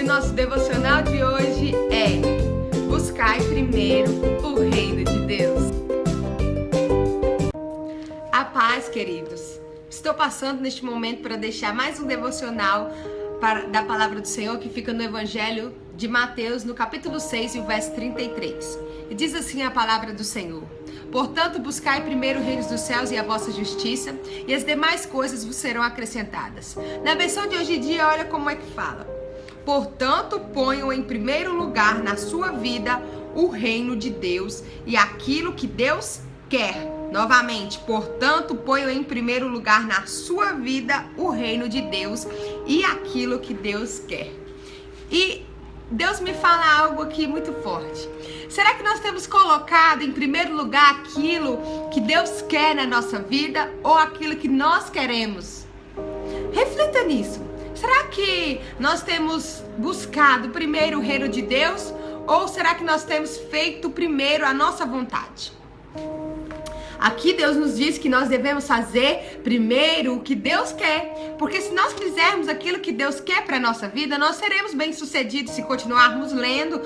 nosso devocional de hoje é: buscai primeiro o reino de Deus. A paz, queridos. Estou passando neste momento para deixar mais um devocional da palavra do Senhor que fica no Evangelho de Mateus, no capítulo 6 e o verso 33. E diz assim a palavra do Senhor: portanto, buscai primeiro o reino dos céus e a vossa justiça, e as demais coisas vos serão acrescentadas. Na versão de hoje em dia, olha como é que fala: portanto, ponham em primeiro lugar na sua vida o reino de Deus e aquilo que Deus quer. Novamente, portanto, ponham em primeiro lugar na sua vida o reino de Deus e aquilo que Deus quer. E Deus me fala algo aqui muito forte. Será que nós temos colocado em primeiro lugar aquilo que Deus quer na nossa vida ou aquilo que nós queremos? Reflita nisso. Será que nós temos buscado primeiro o reino de Deus ou será que nós temos feito primeiro a nossa vontade? Aqui Deus nos diz que nós devemos fazer primeiro o que Deus quer, porque se nós fizermos aquilo que Deus quer para a nossa vida, nós seremos bem-sucedidos se continuarmos lendo.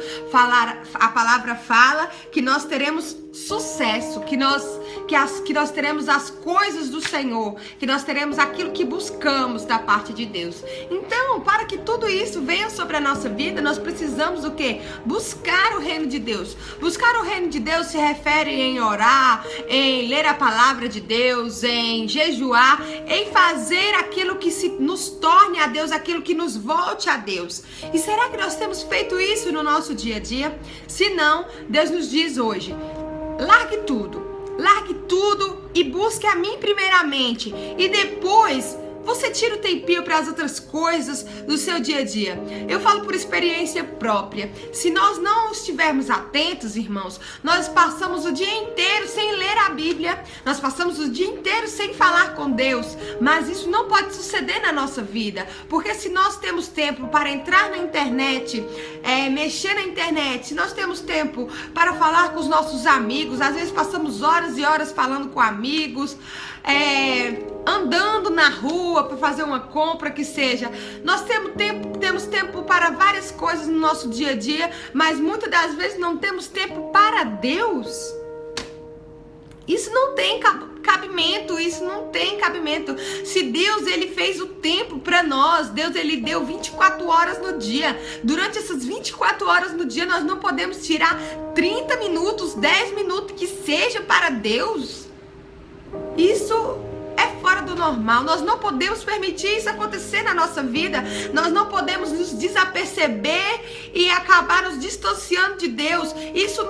A palavra fala que nós teremos sucesso, que nós teremos as coisas do Senhor, que nós teremos aquilo que buscamos da parte de Deus. Então, para que tudo isso venha sobre a nossa vida, nós precisamos o quê? Buscar o reino de Deus. Buscar o reino de Deus se refere em orar, em ler a palavra de Deus, em jejuar, em fazer aquilo que nos torne a Deus, aquilo que nos volte a Deus. E será que nós temos feito isso no nosso dia a dia? Se não, Deus nos diz hoje: largue tudo e busque a mim primeiramente. E depois você tira o tempinho para as outras coisas do seu dia a dia. Eu falo por experiência própria. Se nós não estivermos atentos, irmãos, nós passamos o dia inteiro sem ler a Bíblia. Nós passamos o dia inteiro sem falar com Deus. Mas isso não pode suceder na nossa vida. Porque se nós temos tempo para entrar na internet, mexer na internet, se nós temos tempo para falar com os nossos amigos, às vezes passamos horas e horas falando com amigos, andando na rua para fazer uma compra que seja. Nós temos tempo para várias coisas no nosso dia a dia, mas muitas das vezes não temos tempo para Deus. Isso não tem cabimento, Se Deus, ele fez o tempo para nós, Deus, ele deu 24 horas no dia. Durante essas 24 horas no dia, nós não podemos tirar 30 minutos, 10 minutos que seja para Deus. Isso é fora do normal. Nós não podemos permitir isso acontecer na nossa vida. Nós não podemos nos desaperceber e acabar nos distanciando de Deus. Isso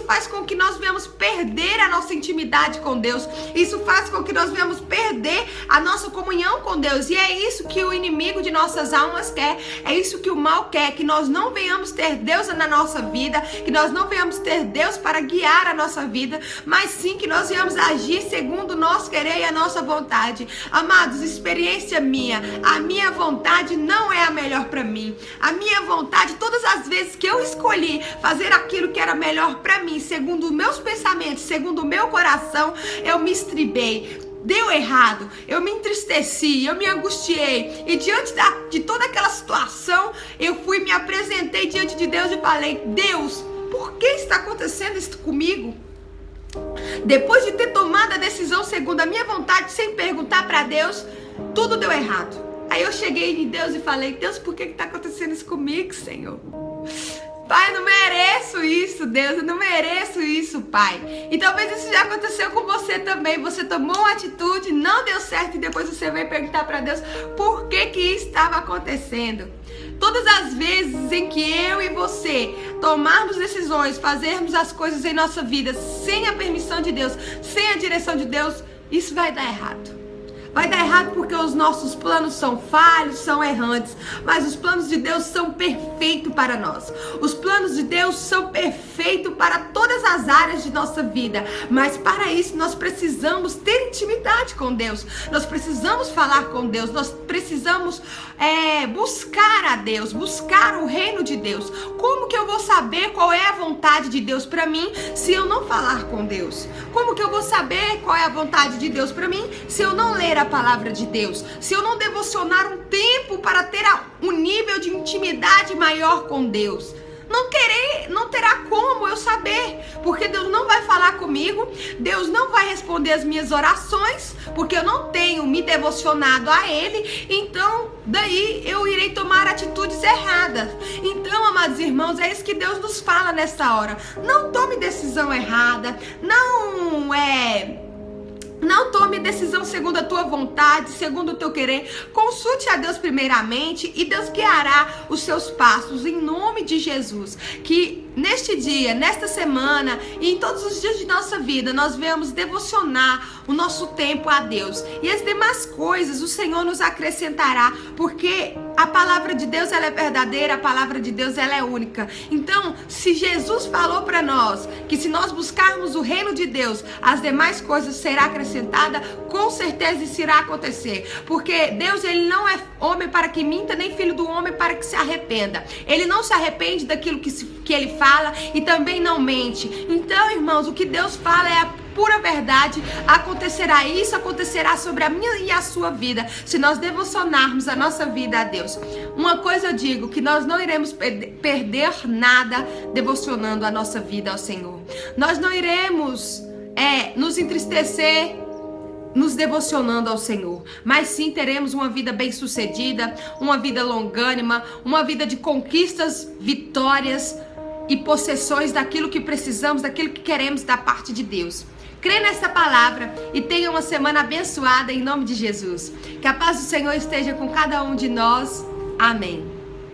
faz com que nós venhamos perder a nossa intimidade com Deus. Isso faz com que nós venhamos perder a nossa comunhão com Deus. E é isso que o inimigo de nossas almas quer. É isso que o mal quer, que nós não venhamos ter Deus na nossa vida, que nós não venhamos ter Deus para guiar a nossa vida, mas sim que nós venhamos agir segundo nós querer e a nossa vontade. Amados, experiência minha, a minha vontade não é a melhor para mim. A minha vontade, todas as vezes que eu escolhi fazer aquilo que era melhor para mim, segundo os meus pensamentos, segundo o meu coração, eu me estribei. Deu errado, eu me entristeci, eu me angustiei. E diante de toda aquela situação, eu me apresentei diante de Deus e falei: Deus, por que está acontecendo isso comigo? Depois de ter tomado a decisão segundo a minha vontade, sem perguntar para Deus, tudo deu errado. Aí eu cheguei em Deus e falei: Deus, por que está acontecendo isso comigo, Senhor? Pai, eu não mereço isso, Deus, eu não mereço isso, Pai. E talvez isso já aconteceu com você também. Você tomou uma atitude, não deu certo e depois você veio perguntar para Deus por que isso estava acontecendo. Todas as vezes em que eu e você tomarmos decisões, fazermos as coisas em nossa vida sem a permissão de Deus, sem a direção de Deus, isso vai dar errado. Vai dar errado porque os nossos planos são falhos, são errantes, mas os planos de Deus são perfeitos para nós. Os planos de Deus são perfeitos para todas as áreas de nossa vida, mas para isso nós precisamos ter intimidade com Deus, nós precisamos falar com Deus, nós precisamos buscar a Deus, buscar o reino de Deus. Como que eu vou saber qual é a vontade de Deus para mim se eu não falar com Deus? Como que eu vou saber qual é a vontade de Deus para mim se eu não ler a a palavra de Deus, se eu não devocionar um tempo para ter um nível de intimidade maior com Deus, não terá como eu saber, porque Deus não vai falar comigo, Deus não vai responder as minhas orações, porque eu não tenho me devocionado a Ele. Então daí eu irei tomar atitudes erradas. Então, amados irmãos, é isso que Deus nos fala nessa hora. Não tome decisão errada, não tome decisão segundo a tua vontade, segundo o teu querer. Consulte a Deus primeiramente e Deus guiará os seus passos em nome de Jesus. Que neste dia, nesta semana e em todos os dias de nossa vida, nós venhamos devocionar o nosso tempo a Deus. E as demais coisas o Senhor nos acrescentará, porque a palavra de Deus ela é verdadeira, a palavra de Deus ela é única. Então, se Jesus falou para nós que se nós buscarmos o reino de Deus, as demais coisas serão acrescentadas, com certeza isso irá acontecer. Porque Deus ele não é homem para que minta, nem filho do homem para que se arrependa. Ele não se arrepende daquilo que ele fala e também não mente. Então, irmãos, o que Deus fala é a pura verdade. Acontecerá isso, acontecerá sobre a minha e a sua vida, se nós devocionarmos a nossa vida a Deus. Uma coisa eu digo, que nós não iremos perder nada devocionando a nossa vida ao Senhor. Nós não iremos nos entristecer nos devocionando ao Senhor, mas sim teremos uma vida bem-sucedida, uma vida longânima, uma vida de conquistas, vitórias e possessões daquilo que precisamos, daquilo que queremos da parte de Deus. Crê nessa palavra e tenha uma semana abençoada em nome de Jesus. Que a paz do Senhor esteja com cada um de nós. Amém.